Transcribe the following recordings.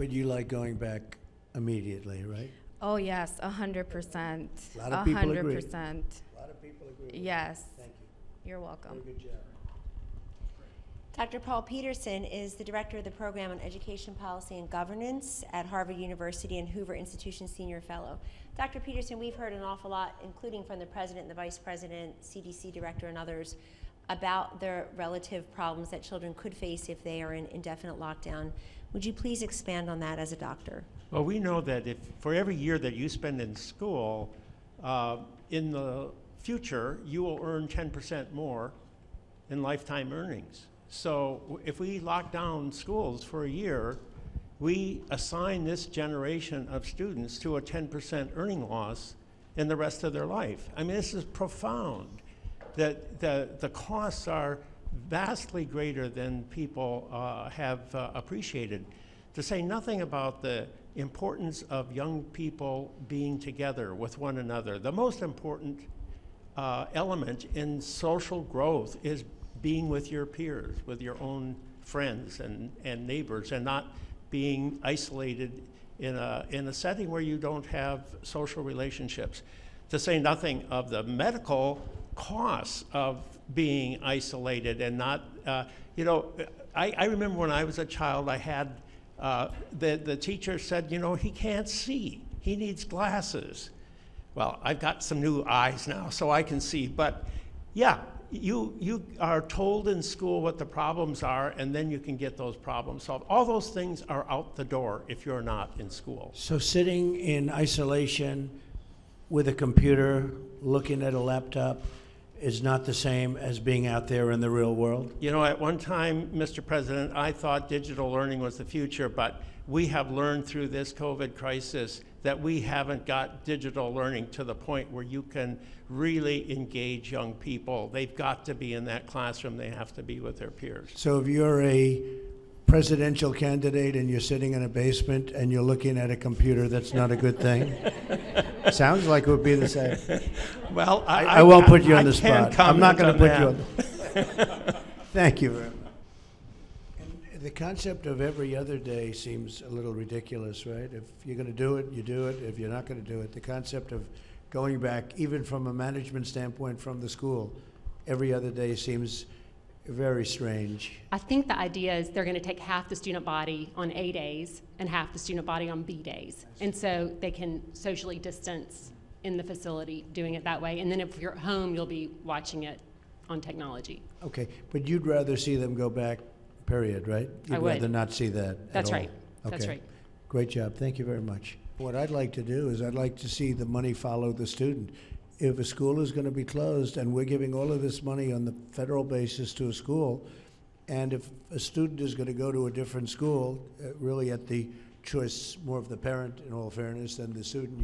But you like going back immediately, right? Oh yes, 100%. A lot of people agree. 100%. A lot of people agree with Yes. that. Thank you. You're welcome. Very good job. Dr. Paul Peterson is the Director of the Program on Education Policy and Governance at Harvard University and Hoover Institution Senior Fellow. Dr. Peterson, we've heard an awful lot, including from the President and the Vice President, CDC Director, and others, about the relative problems that children could face if they are in indefinite lockdown. Would you please expand on that as a doctor? Well, we know that if for every year that you spend in school, in the future, you will earn 10% more in lifetime earnings. So if we lock down schools for a year, we assign this generation of students to a 10% earning loss in the rest of their life. I mean, this is profound. That the costs are vastly greater than people have appreciated. To say nothing about the importance of young people being together with one another. The most important element in social growth is being with your peers, with your own friends and neighbors, and not being isolated in a setting where you don't have social relationships. To say nothing of the medical costs of being isolated and not, I remember when I was a child, I had, the teacher said, he can't see, he needs glasses. Well, I've got some new eyes now, so I can see, but yeah, you are told in school what the problems are, and then you can get those problems solved. All those things are out the door if you're not in school. So sitting in isolation with a computer, looking at a laptop, is not the same as being out there in the real world? At one time, Mr. President, I thought digital learning was the future, but we have learned through this COVID crisis that we haven't got digital learning to the point where you can really engage young people. They've got to be in that classroom. They have to be with their peers. So if you're a presidential candidate and you're sitting in a basement and you're looking at a computer, that's not a good thing? Sounds like it would be the same. Well, I won't put you on the spot. I'm not going to put that. you on the Thank you very much. And the concept of every other day seems a little ridiculous, right? If you're going to do it, you do it. If you're not going to do it, the concept of going back, even from a management standpoint from the school, every other day seems very strange. I think the idea is they're going to take half the student body on A days and half the student body on B days. And so they can socially distance in the facility doing it that way. And then if you're at home, you'll be watching it on technology. Okay, but you'd rather see them go back, period, right? You'd I would. rather not see that That's at all. right. That's Okay. right. Great job. Thank you very much. What I'd like to do is I'd like to see the money follow the student. If a school is going to be closed and we're giving all of this money on the federal basis to a school, and if a student is going to go to a different school, really at the choice more of the parent, in all fairness, than the student,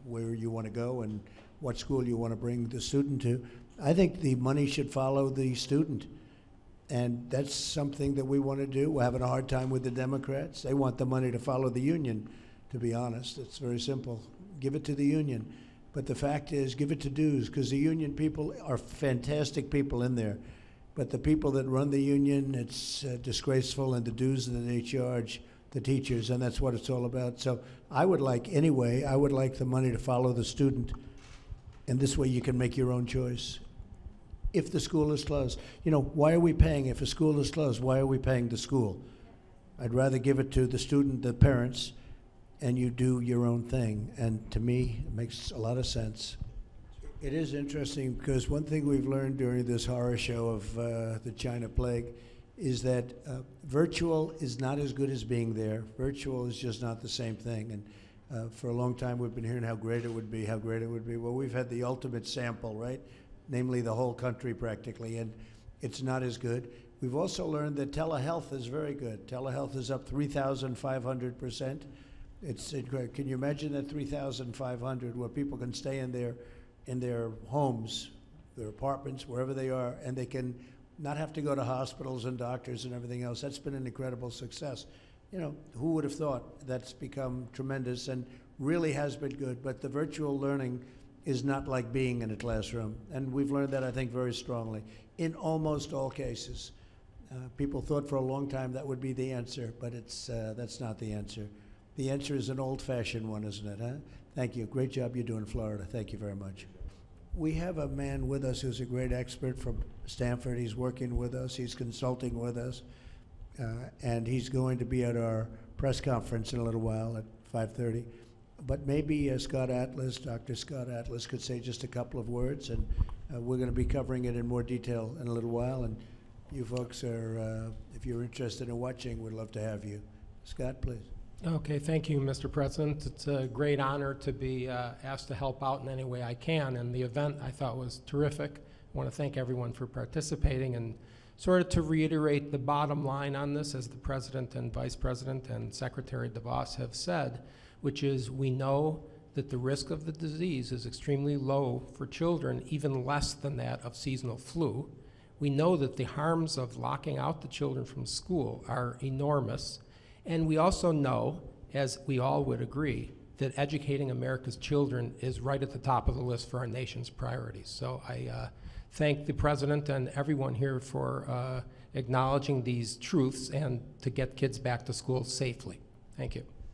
where you want to go and what school you want to bring the student to, I think the money should follow the student. And that's something that we want to do. We're having a hard time with the Democrats. They want the money to follow the union, to be honest. It's very simple. Give it to the union. But the fact is, give it to dues, because the union people are fantastic people in there. But the people that run the union, it's disgraceful, and the dues that they charge the teachers, and that's what it's all about. So I would like the money to follow the student, and this way you can make your own choice. If the school is closed, why are we paying? If a school is closed, why are we paying the school? I'd rather give it to the student, the parents, and you do your own thing. And to me, it makes a lot of sense. It is interesting because one thing we've learned during this horror show of the China plague is that virtual is not as good as being there. Virtual is just not the same thing. And for a long time, we've been hearing how great it would be, how great it would be. Well, we've had the ultimate sample, right? Namely the whole country practically, and it's not as good. We've also learned that telehealth is very good. Telehealth is up 3,500%. It's great. Can you imagine that 3,500 where people can stay in their homes, their apartments, wherever they are, and they can not have to go to hospitals and doctors and everything else? That's been an incredible success. Who would have thought? That's become tremendous and really has been good. But the virtual learning is not like being in a classroom. And we've learned that, I think, very strongly in almost all cases. People thought for a long time that would be the answer, but that's not the answer. The answer is an old-fashioned one, isn't it, huh? Thank you. Great job you do in Florida. Thank you very much. We have a man with us who's a great expert from Stanford. He's working with us. He's consulting with us. And he's going to be at our press conference in a little while at 5:30. But maybe Scott Atlas, Dr. Scott Atlas, could say just a couple of words, and we're going to be covering it in more detail in a little while. And you folks are, if you're interested in watching, we'd love to have you. Scott, please. Okay, thank you, Mr. President. It's a great honor to be asked to help out in any way I can, and the event I thought was terrific. I want to thank everyone for participating, and sort of to reiterate the bottom line on this, as the President and Vice President and Secretary DeVos have said, which is we know that the risk of the disease is extremely low for children, even less than that of seasonal flu. We know that the harms of locking out the children from school are enormous. And we also know, as we all would agree, that educating America's children is right at the top of the list for our nation's priorities. So I thank the President and everyone here for acknowledging these truths and to get kids back to school safely. Thank you.